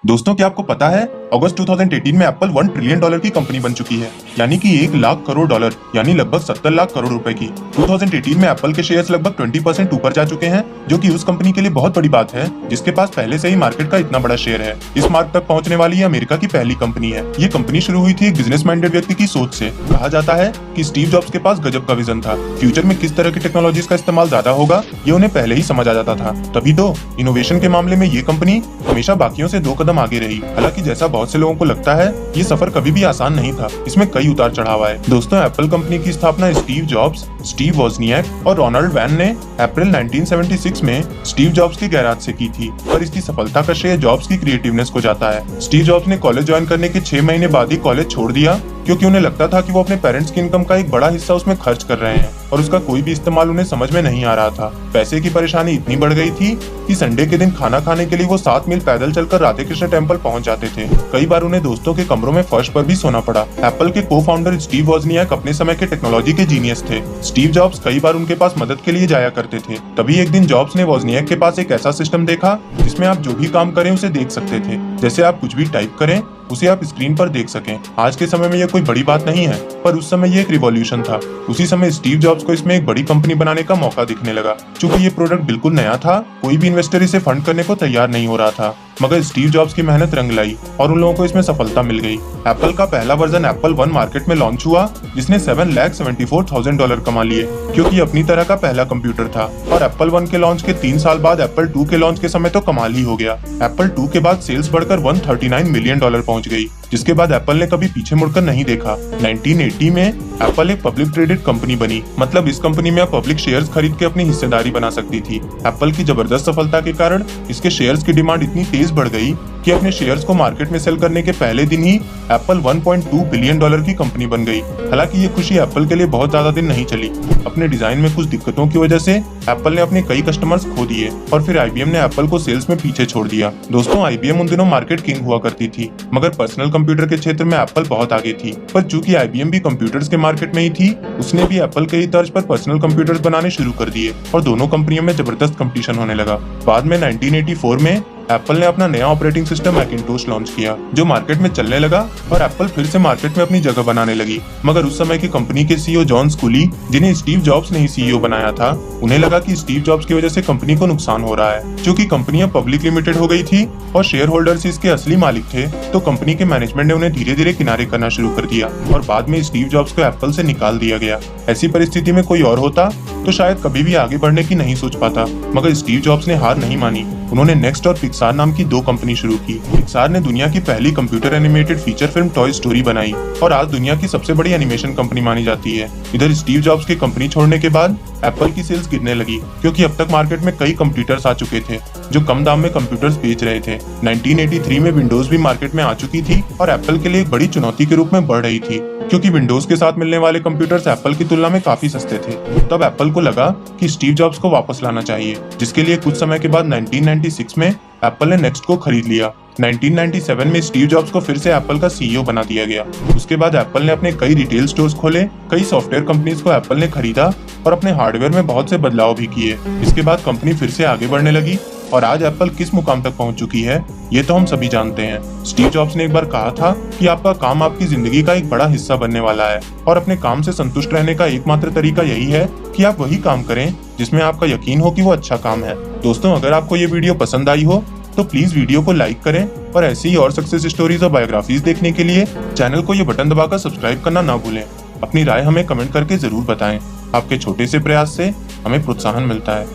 दोस्तों, क्या आपको पता है अगस्त 2018 में एप्पल $1 ट्रिलियन की कंपनी बन चुकी है, यानी कि $1,00,000 यानी लगभग 70 लाख करोड़ रुपए की। 2018 में एप्पल के शेयर्स लगभग 20% ऊपर जा चुके हैं, जो कि उस कंपनी के लिए बहुत बड़ी बात है जिसके पास पहले से ही मार्केट का इतना बड़ा शेयर है। इस मार्क तक पहुंचने वाली ये अमेरिका की पहली कंपनी है। ये कंपनी शुरू हुई थी एक बिजनेस माइंडेड व्यक्ति की सोच से। कहा जाता है कि स्टीव जॉब्स के पास गजब का विजन था। फ्यूचर में किस तरह की टेक्नोलॉजीज का इस्तेमाल ज्यादा होगा ये उन्हें पहले ही समझ आ जाता था। तभी तो इनोवेशन के मामले में ये कंपनी हमेशा बाकियों से 2 कदम आगे रही। हालांकि जैसा बहुत से लोगों को लगता है, ये सफर कभी भी आसान नहीं था। इसमें कई उतार चढ़ाव आए। दोस्तों, एप्पल कंपनी की स्थापना स्टीव जॉब्स, स्टीव वोजनियाक और रोनाल्ड वैन ने अप्रैल 1976 में स्टीव जॉब्स के गैराज से की थी। पर इसकी सफलता का श्रेय जॉब्स की क्रिएटिवनेस को जाता है। स्टीव जॉब्स ने कॉलेज ज्वाइन करने के 6 महीने बाद ही कॉलेज छोड़ दिया, क्योंकि उन्हें लगता था कि वो अपने पेरेंट्स की इनकम का एक बड़ा हिस्सा उसमें खर्च कर रहे हैं और उसका कोई भी इस्तेमाल उन्हें समझ में नहीं आ रहा था। पैसे की परेशानी इतनी बढ़ गई थी कि संडे के दिन खाना खाने के लिए वो 7 मील पैदल चलकर राधे कृष्ण टेम्पल पहुंच जाते थे। कई बार उन्हें दोस्तों के कमरों में फर्श पर भी सोना पड़ा। एप्पल के को फाउंडर स्टीव वोजनियाक अपने समय के टेक्नोलॉजी के जीनियस थे। स्टीव जॉब्स कई बार उनके पास मदद के लिए जाया करते थे। तभी एक दिन जॉब्स ने वोजनियाक के पास एक ऐसा सिस्टम देखा जिसमें आप जो भी काम करें उसे देख सकते थे। जैसे आप कुछ भी टाइप करें उसे आप स्क्रीन पर देख सकें। आज के समय में यह कोई बड़ी बात नहीं है, पर उस समय यह एक रिवॉल्यूशन था। उसी समय स्टीव जॉब्स को इसमें एक बड़ी कंपनी बनाने का मौका दिखने लगा। चूंकि ये प्रोडक्ट बिल्कुल नया था, कोई भी इन्वेस्टर इसे फंड करने को तैयार नहीं हो रहा था, मगर स्टीव जॉब्स की मेहनत रंग लाई और उन लोगों को इसमें सफलता मिल गई। एप्पल का पहला वर्जन एप्पल 1 मार्केट में लॉन्च हुआ, जिसने $7,74,000 कमा लिए, क्योंकि अपनी तरह का पहला कंप्यूटर था। और एप्पल 1 के लॉन्च के 3 साल बाद एप्पल 2 के लॉन्च के समय तो कमाल ही हो गया। एप्पल 2 के बाद सेल्स बढ़कर $139 मिलियन पहुंच गई, जिसके बाद एप्पल ने कभी पीछे मुड़कर नहीं देखा। 1980 में एप्पल एक पब्लिक ट्रेडेड कंपनी बनी, मतलब इस कंपनी में आप पब्लिक शेयर्स खरीद के अपनी हिस्सेदारी बना सकती थी। एप्पल की जबरदस्त सफलता के कारण इसके शेयर्स की डिमांड इतनी तेज बढ़ गई कि अपने शेयर्स को मार्केट में सेल करने के पहले दिन ही एप्पल $1.2 बिलियन की कंपनी बन गई। हालांकि ये खुशी एप्पल के लिए बहुत ज्यादा दिन नहीं चली। अपने डिजाइन में कुछ दिक्कतों की वजह से एप्पल ने अपने कई कस्टमर्स खो दिए और फिर आईबीएम ने एप्पल को सेल्स में पीछे छोड़ दिया। दोस्तों, आईबीएम उन दिनों मार्केट किंग हुआ करती थी, मगर पर्सनल कंप्यूटर के क्षेत्र में एप्पल बहुत आगे थी। पर चूंकि आईबीएम भी कंप्यूटर्स के मार्केट में ही थी, उसने भी एप्पल के ही तर्ज पर पर्सनल कंप्यूटर्स बनाने शुरू कर दिए और दोनों कंपनियों में जबरदस्त कंपटीशन होने लगा। बाद में 1984 में एप्पल ने अपना नया ऑपरेटिंग सिस्टम मैकिंटोश लॉन्च किया, जो मार्केट में चलने लगा और एप्पल फिर से मार्केट में अपनी जगह बनाने लगी। मगर उस समय की कंपनी के सीईओ जॉन स्कूली, जिन्हें स्टीव जॉब्स ने ही सीईओ बनाया था, उन्हें लगा कि स्टीव जॉब्स की वजह से कंपनी को नुकसान हो रहा है। क्योंकि कंपनी अब पब्लिक लिमिटेड हो गई थी और शेयर होल्डर्स इसके असली मालिक थे, तो कंपनी के मैनेजमेंट ने उन्हें धीरे धीरे किनारे करना शुरू कर दिया और बाद में स्टीव जॉब्स को एप्पल से निकाल दिया गया। ऐसी परिस्थिति में कोई और होता तो शायद कभी भी आगे बढ़ने की नहीं सोच पाता, मगर स्टीव जॉब्स ने हार नहीं मानी। उन्होंने नेक्स्ट और पिक्सार नाम की 2 कंपनी शुरू की। पिक्सार ने दुनिया की पहली computer animated feature film toy story बनाई और आज दुनिया की सबसे बड़ी एनिमेशन कंपनी मानी जाती है। इधर स्टीव जॉब्स की कंपनी छोड़ने के बाद एप्पल की सेल्स गिरने लगी, क्योंकि अब तक मार्केट में कई कंप्यूटर्स आ चुके थे जो कम दाम में कंप्यूटर्स बेच रहे थे। 1983 में विंडोज भी मार्केट में आ चुकी थी और एप्पल के लिए एक बड़ी चुनौती के रूप में बढ़ रही थी, क्योंकि विंडोज के साथ मिलने वाले कंप्यूटर्स एप्पल की तुलना में काफी सस्ते थे। तब एप्पल को लगा कि स्टीव जॉब्स को वापस लाना चाहिए, जिसके लिए कुछ समय के बाद 1996 में एप्पल ने नेक्स्ट को खरीद लिया। 1997 में स्टीव जॉब्स को फिर से एप्पल का सीईओ बना दिया गया। उसके बाद एप्पल ने अपने कई रिटेल स्टोर्स खोले, कई सॉफ्टवेयर कंपनीज को एप्पल ने खरीदा और अपने हार्डवेयर में बहुत से बदलाव भी किए। इसके बाद कंपनी फिर से आगे बढ़ने लगी और आज एप्पल किस मुकाम तक पहुंच चुकी है ये तो हम सभी जानते हैं। स्टीव जॉब्स ने एक बार कहा था कि आपका काम आपकी जिंदगी का एक बड़ा हिस्सा बनने वाला है और अपने काम से संतुष्ट रहने का एकमात्र तरीका यही है कि आप वही काम करें जिसमें आपका यकीन हो कि वो अच्छा काम है। दोस्तों, अगर आपको ये वीडियो पसंद आई हो तो प्लीज वीडियो को लाइक करें और ऐसी ही और सक्सेस स्टोरीज और बायोग्राफीज देखने के लिए चैनल को ये बटन दबाकर सब्सक्राइब करना ना भूलें। अपनी राय हमें कमेंट करके जरूर बताएं। आपके छोटे से प्रयास से हमें प्रोत्साहन मिलता है।